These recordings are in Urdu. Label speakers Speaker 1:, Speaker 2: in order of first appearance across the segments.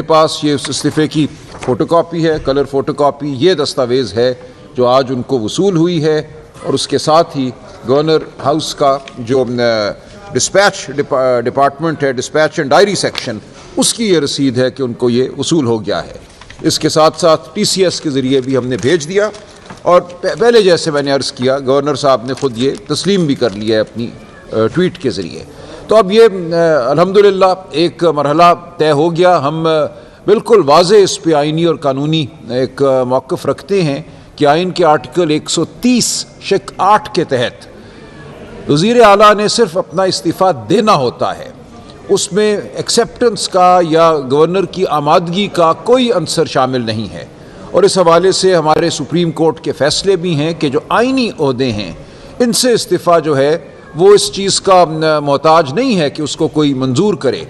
Speaker 1: پاس یہ اس استعفے کی فوٹو کاپی ہے، کلر فوٹو کاپی، یہ دستاویز ہے جو آج ان کو وصول ہوئی ہے، اور اس کے ساتھ ہی گورنر ہاؤس کا جو ڈسپیچ ڈپارٹمنٹ ہے، ڈسپیچ اینڈ ڈائری سیکشن، اس کی یہ رسید ہے کہ ان کو یہ وصول ہو گیا ہے۔ اس کے ساتھ ساتھ ٹی سی ایس کے ذریعے بھی ہم نے بھیج دیا، اور پہلے جیسے میں نے عرض کیا گورنر صاحب نے خود یہ تسلیم بھی کر لیا ہے اپنی ٹویٹ کے ذریعے۔ تو اب یہ الحمدللہ ایک مرحلہ طے ہو گیا۔ ہم بالکل واضح اس پہ آئینی اور قانونی ایک موقف رکھتے ہیں کہ آئین کے آرٹیکل 130(8) کے تحت وزیر اعلیٰ نے صرف اپنا استعفیٰ دینا ہوتا ہے، اس میں ایکسیپٹنس کا یا گورنر کی آمادگی کا کوئی عنصر شامل نہیں ہے۔ اور اس حوالے سے ہمارے سپریم کورٹ کے فیصلے بھی ہیں کہ جو آئینی عہدے ہیں ان سے استعفیٰ جو ہے وہ اس چیز کا محتاج نہیں ہے کہ اس کو کوئی منظور کرے۔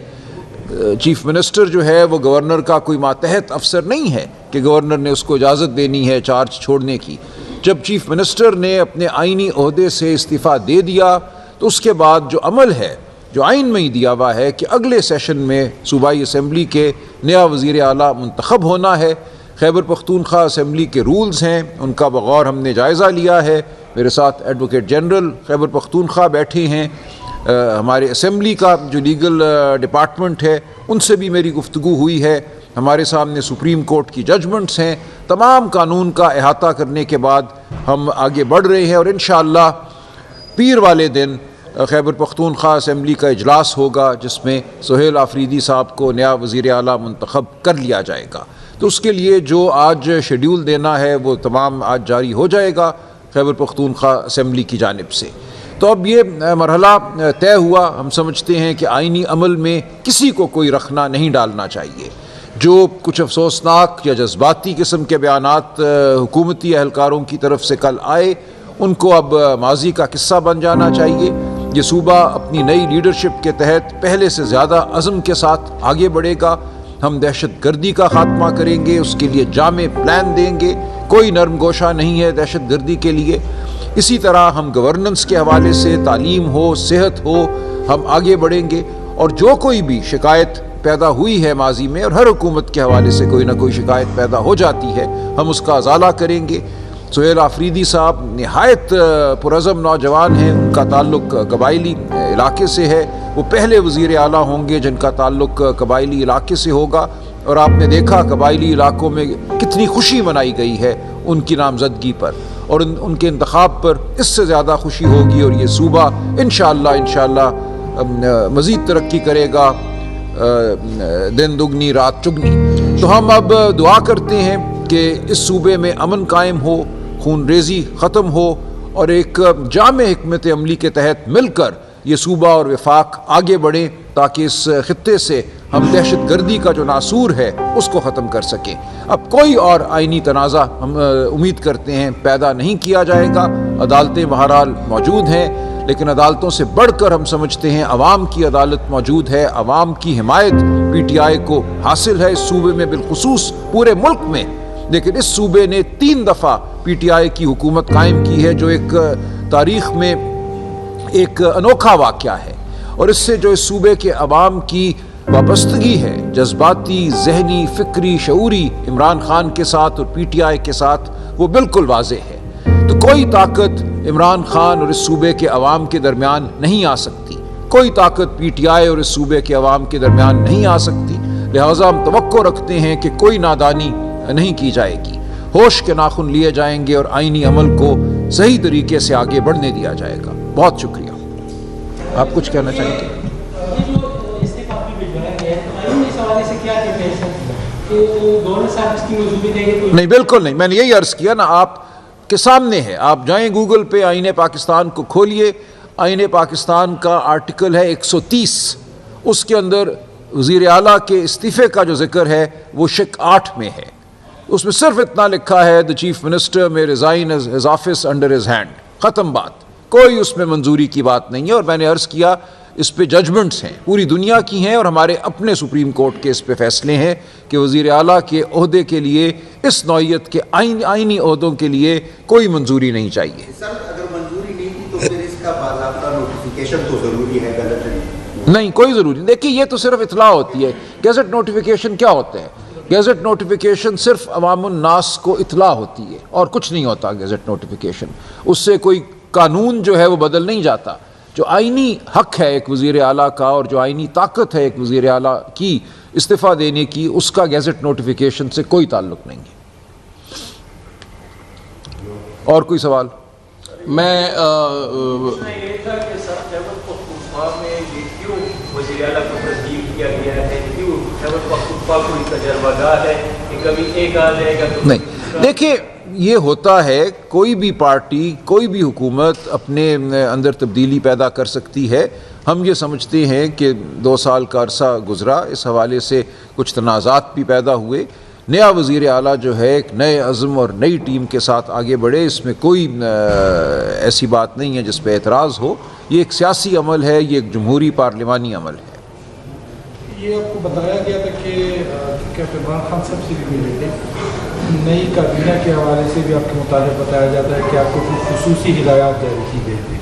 Speaker 1: چیف منسٹر جو ہے وہ گورنر کا کوئی ماتحت افسر نہیں ہے کہ گورنر نے اس کو اجازت دینی ہے چارج چھوڑنے کی۔ جب چیف منسٹر نے اپنے آئینی عہدے سے استعفیٰ دے دیا تو اس کے بعد جو عمل ہے جو آئین میں ہی دیا ہوا ہے کہ اگلے سیشن میں صوبائی اسمبلی کے نیا وزیر اعلیٰ منتخب ہونا ہے۔ خیبر پختونخوا اسمبلی کے رولز ہیں، ان کا بغور ہم نے جائزہ لیا ہے۔ میرے ساتھ ایڈوکیٹ جنرل خیبر پختونخوا بیٹھے ہیں، ہمارے اسمبلی کا جو لیگل ڈپارٹمنٹ ہے ان سے بھی میری گفتگو ہوئی ہے، ہمارے سامنے سپریم کورٹ کی ججمنٹس ہیں۔ تمام قانون کا احاطہ کرنے کے بعد ہم آگے بڑھ رہے ہیں، اور انشاءاللہ پیر والے دن خیبر پختونخوا اسمبلی کا اجلاس ہوگا جس میں سہیل آفریدی صاحب کو نیا وزیر اعلیٰ منتخب کر لیا جائے گا۔ تو اس کے لیے جو آج شیڈیول دینا ہے وہ تمام آج جاری ہو جائے گا خیبر پختونخوا اسمبلی کی جانب سے۔ تو اب یہ مرحلہ طے ہوا۔ ہم سمجھتے ہیں کہ آئینی عمل میں کسی کو کوئی رخنہ نہیں ڈالنا چاہیے۔ جو کچھ افسوسناک یا جذباتی قسم کے بیانات حکومتی اہلکاروں کی طرف سے کل آئے ان کو اب ماضی کا قصہ بن جانا چاہیے۔ یہ صوبہ اپنی نئی لیڈرشپ کے تحت پہلے سے زیادہ عزم کے ساتھ آگے بڑھے گا۔ ہم دہشت گردی کا خاتمہ کریں گے، اس کے لیے جامع پلان دیں گے، کوئی نرم گوشہ نہیں ہے دہشت گردی کے لیے۔ اسی طرح ہم گورننس کے حوالے سے تعلیم ہو، صحت ہو، ہم آگے بڑھیں گے، اور جو کوئی بھی شکایت پیدا ہوئی ہے ماضی میں، اور ہر حکومت کے حوالے سے کوئی نہ کوئی شکایت پیدا ہو جاتی ہے، ہم اس کا ازالہ کریں گے۔ سہیل آفریدی صاحب نہایت پرعزم نوجوان ہیں، ان کا تعلق قبائلی علاقے سے ہے، وہ پہلے وزیر اعلیٰ ہوں گے جن کا تعلق قبائلی علاقے سے ہوگا، اور آپ نے دیکھا قبائلی علاقوں میں کتنی خوشی منائی گئی ہے ان کی نامزدگی پر، اور ان کے انتخاب پر اس سے زیادہ خوشی ہوگی، اور یہ صوبہ انشاءاللہ مزید ترقی کرے گا، دن دگنی رات چگنی۔ تو ہم اب دعا کرتے ہیں کہ اس صوبے میں امن قائم ہو، خون ریزی ختم ہو، اور ایک جامع حکمت عملی کے تحت مل کر یہ صوبہ اور وفاق آگے بڑھیں تاکہ اس خطے سے ہم دہشت گردی کا جو ناسور ہے اس کو ختم کر سکیں۔ اب کوئی اور آئینی تنازع ہم امید کرتے ہیں پیدا نہیں کیا جائے گا۔ عدالتیں بہرحال موجود ہیں، لیکن عدالتوں سے بڑھ کر ہم سمجھتے ہیں عوام کی عدالت موجود ہے، عوام کی حمایت پی ٹی آئی کو حاصل ہے اس صوبے میں، بالخصوص پورے ملک میں۔ لیکن اس صوبے نے 3 دفعہ پی ٹی آئی کی حکومت قائم کی ہے، جو ایک تاریخ میں ایک انوکھا واقعہ ہے، اور اس سے جو اس صوبے کے عوام کی وابستگی ہے جذباتی، ذہنی، فکری، شعوری عمران خان کے ساتھ اور پی ٹی آئی کے ساتھ، وہ بالکل واضح ہے۔ تو کوئی طاقت عمران خان اور اس صوبے کے عوام کے درمیان نہیں آ سکتی، کوئی طاقت پی ٹی آئی اور اس صوبے کے عوام کے درمیان نہیں آ سکتی۔ لہٰذا ہم توقع رکھتے ہیں کہ کوئی نادانی نہیں کی جائے گی، ہوش کے ناخن لیے جائیں گے، اور آئینی عمل کو صحیح طریقے سے آگے بڑھنے دیا جائے گا۔ بہت شکریہ۔ آپ کچھ کہنا چاہیں گے؟ نہیں، بالکل نہیں، میں نے یہی عرض کیا نا، آپ کے سامنے ہے، آپ جائیں گوگل پہ آئین پاکستان کو کھولیے، آئین پاکستان کا آرٹیکل ہے 130، اس کے اندر وزیر اعلیٰ کے استعفے کا جو ذکر ہے وہ شق 8 میں ہے۔ اس میں صرف اتنا لکھا ہے the chief minister may resign his office under his hand، ختم بات، کوئی اس میں منظوری کی بات نہیں ہے۔ اور میں نے عرض کیا اس پہ ججمنٹس ہیں، پوری دنیا کی ہیں، اور ہمارے اپنے سپریم کورٹ کے اس پہ فیصلے ہیں کہ وزیر اعلیٰ کے عہدے کے لیے، اس نوعیت کے آئینی عہدوں کے لیے کوئی منظوری نہیں چاہیے۔
Speaker 2: سر اگر منظوری نہیں کی تو پھر اس کا باضابطہ نوٹیفیکیشن تو ضروری ہے، غلط
Speaker 1: نہیں کوئی ضروری نہیں. دیکھیے یہ تو صرف اطلاع ہوتی ہے. گیزٹ نوٹیفیکیشن کیا ہوتے ہیں؟ گیزٹ نوٹیفیکیشن صرف عوام الناس کو اطلاع ہوتی ہے اور کچھ نہیں ہوتا. گیزٹ نوٹیفیکیشن اس سے کوئی قانون جو ہے وہ بدل نہیں جاتا. جو آئینی حق ہے ایک وزیر اعلیٰ کا اور جو آئینی طاقت ہے ایک وزیر اعلیٰ کی استعفیٰ دینے کی، اس کا گیزٹ نوٹیفیکیشن سے کوئی تعلق نہیں ہے. اور کوئی سوال؟
Speaker 2: میں
Speaker 1: نہیں دیکھیے یہ ہوتا ہے، کوئی بھی پارٹی کوئی بھی حکومت اپنے اندر تبدیلی پیدا کر سکتی ہے. ہم یہ سمجھتے ہیں کہ 2 سال کا عرصہ گزرا، اس حوالے سے کچھ تنازعات بھی پیدا ہوئے. نیا وزیر اعلیٰ جو ہے ایک نئے عزم اور نئی ٹیم کے ساتھ آگے بڑھے، اس میں کوئی ایسی بات نہیں ہے جس پہ اعتراض ہو. یہ ایک سیاسی عمل ہے، یہ ایک جمہوری پارلیمانی عمل ہے.
Speaker 3: یہ آپ کو بتایا گیا تھا کہ عمران خان صاحب سے بھی ملے تھے، نئی کابینہ کے حوالے سے بھی آپ کے مطابق بتایا جاتا ہے کہ آپ کو کچھ خصوصی ہدایات جاری کی گئی تھی.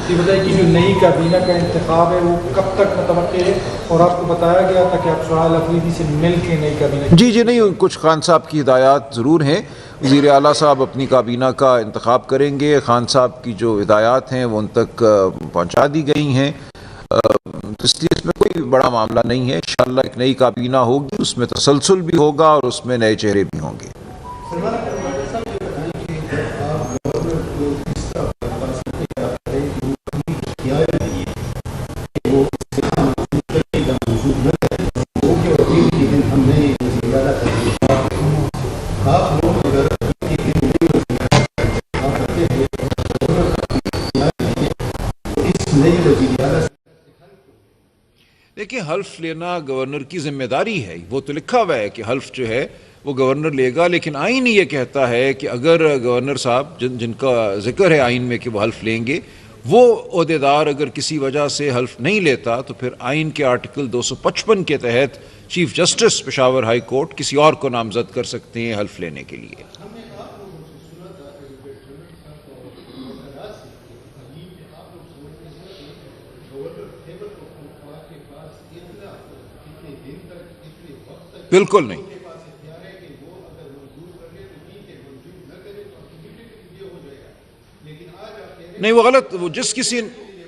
Speaker 3: یہ بتائیے کہ جو نئی کابینہ کا انتخاب ہے وہ کب تک متوقع ہے؟ اور آپ کو بتایا گیا تھا کہ آپ سہیل افریدی سے مل کے نئی کابینہ
Speaker 1: جی نہیں، کچھ خان صاحب کی ہدایات ضرور ہیں. وزیر اعلیٰ صاحب اپنی کابینہ کا انتخاب کریں گے. خان صاحب کی جو ہدایات ہیں وہ ان تک پہنچا دی گئی ہیں، اس لیے اس میں کوئی بڑا معاملہ نہیں ہے. انشاءاللہ ایک نئی کابینہ ہوگی، اس میں تسلسل بھی ہوگا اور اس میں نئے چہرے بھی ہوں گے. دیکھیں حلف لینا گورنر کی ذمہ داری ہے، وہ تو لکھا ہوا ہے کہ حلف جو ہے وہ گورنر لے گا. لیکن آئین یہ کہتا ہے کہ اگر گورنر صاحب جن کا ذکر ہے آئین میں کہ وہ حلف لیں گے، وہ عہدیدار اگر کسی وجہ سے حلف نہیں لیتا تو پھر آئین کے آرٹیکل 255 کے تحت chief justice Peshawar high court کسی اور کو نامزد کر سکتے ہیں حلف لینے کے لیے. بالکل نہیں، نہیں وہ غلط، وہ جس کسی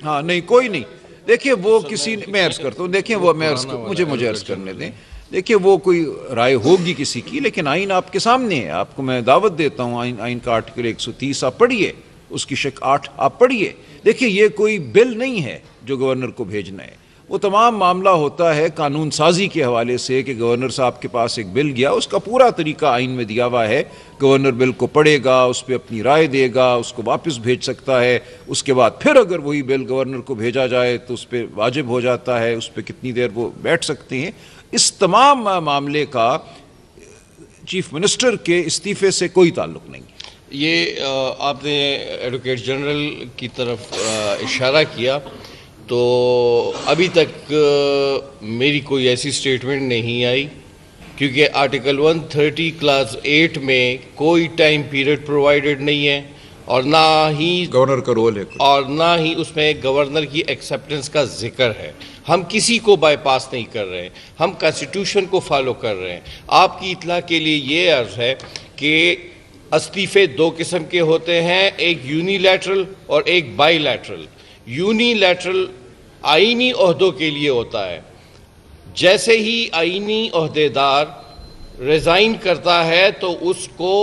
Speaker 1: ہاں نہیں کوئی نہیں. دیکھیے وہ کسی میں عرض کرتا ہوں، دیکھیں وہ میں مجھے عرض کرنے دیں. دیکھیے وہ کوئی رائے ہوگی کسی کی، لیکن آئین آپ کے سامنے ہے. آپ کو میں دعوت دیتا ہوں، آئین کا آرٹیکل 130 آپ پڑھیے، اس کی شق 8 آپ پڑھیے. دیکھیے یہ کوئی بل نہیں ہے جو گورنر کو بھیجنا ہے. وہ تمام معاملہ ہوتا ہے قانون سازی کے حوالے سے کہ گورنر صاحب کے پاس ایک بل گیا، اس کا پورا طریقہ آئین میں دیا ہوا ہے. گورنر بل کو پڑھے گا، اس پہ اپنی رائے دے گا، اس کو واپس بھیج سکتا ہے. اس کے بعد پھر اگر وہی بل گورنر کو بھیجا جائے تو اس پہ واجب ہو جاتا ہے، اس پہ کتنی دیر وہ بیٹھ سکتے ہیں. اس تمام معاملے کا چیف منسٹر کے استعفے سے کوئی تعلق نہیں.
Speaker 2: یہ آپ نے ایڈوکیٹ جنرل کی طرف اشارہ کیا، تو ابھی تک میری کوئی ایسی سٹیٹمنٹ نہیں آئی، کیونکہ آرٹیکل 130 کلاس 8 میں کوئی ٹائم پیریڈ پرووائیڈڈ نہیں ہے، اور نہ ہی
Speaker 1: گورنر کا رول ہے،
Speaker 2: اور نہ ہی اس میں گورنر کی ایکسیپٹنس کا ذکر ہے. ہم کسی کو بائی پاس نہیں کر رہے ہیں، ہم کانسٹیٹیوشن کو فالو کر رہے ہیں. آپ کی اطلاع کے لیے یہ عرض ہے کہ استعفے 2 قسم کے ہوتے ہیں، ایک یونی لیٹرل اور ایک بائی لیٹرل. یونی لیٹرل آئینی عہدوں کے لیے ہوتا ہے. جیسے ہی آئینی عہدیدار ریزائن کرتا ہے تو اس کو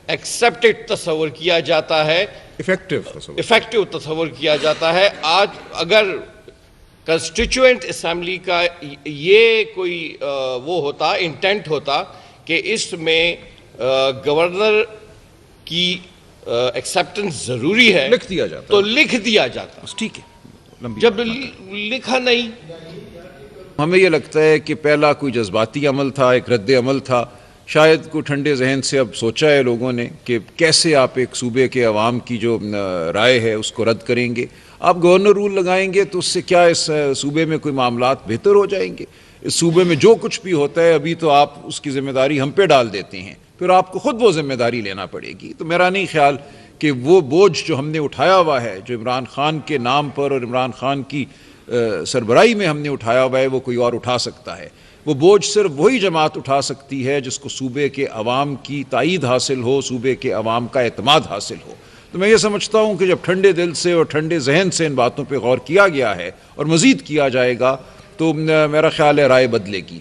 Speaker 2: ایکسیپٹڈ تصور کیا جاتا ہے، افیکٹو تصور کیا جاتا ہے. آج اگر کنسٹیچوئنٹ اسمبلی کا یہ کوئی وہ ہوتا، انٹینٹ ہوتا کہ اس میں گورنر کی ایکسیپٹنس ضروری ہے،
Speaker 1: لکھ دیا جاتا،
Speaker 2: تو لکھ دیا جاتا.
Speaker 1: ٹھیک ہے.
Speaker 2: جب لکھا نہیں،
Speaker 1: ہمیں یہ لگتا ہے کہ پہلا کوئی جذباتی عمل تھا، ایک رد عمل تھا. شاید کوئی ٹھنڈے ذہن سے اب سوچا ہے لوگوں نے کہ کیسے آپ ایک صوبے کے عوام کی جو رائے ہے اس کو رد کریں گے. آپ گورنر رول لگائیں گے تو اس سے کیا اس صوبے میں کوئی معاملات بہتر ہو جائیں گے؟ اس صوبے میں جو کچھ بھی ہوتا ہے ابھی تو آپ اس کی ذمہ داری ہم پہ ڈال دیتے ہیں، پھر آپ کو خود وہ ذمہ داری لینا پڑے گی. تو میرا نہیں خیال کہ وہ بوجھ جو ہم نے اٹھایا ہوا ہے، جو عمران خان کے نام پر اور عمران خان کی سربراہی میں ہم نے اٹھایا ہوا ہے وہ کوئی اور اٹھا سکتا ہے. وہ بوجھ صرف وہی جماعت اٹھا سکتی ہے جس کو صوبے کے عوام کی تائید حاصل ہو, صوبے کے عوام کا اعتماد حاصل ہو. تو میں یہ سمجھتا ہوں کہ جب ٹھنڈے دل سے اور ٹھنڈے ذہن سے ان باتوں پہ غور کیا گیا ہے اور مزید کیا جائے گا تو میرا خیال ہے رائے بدلے گی.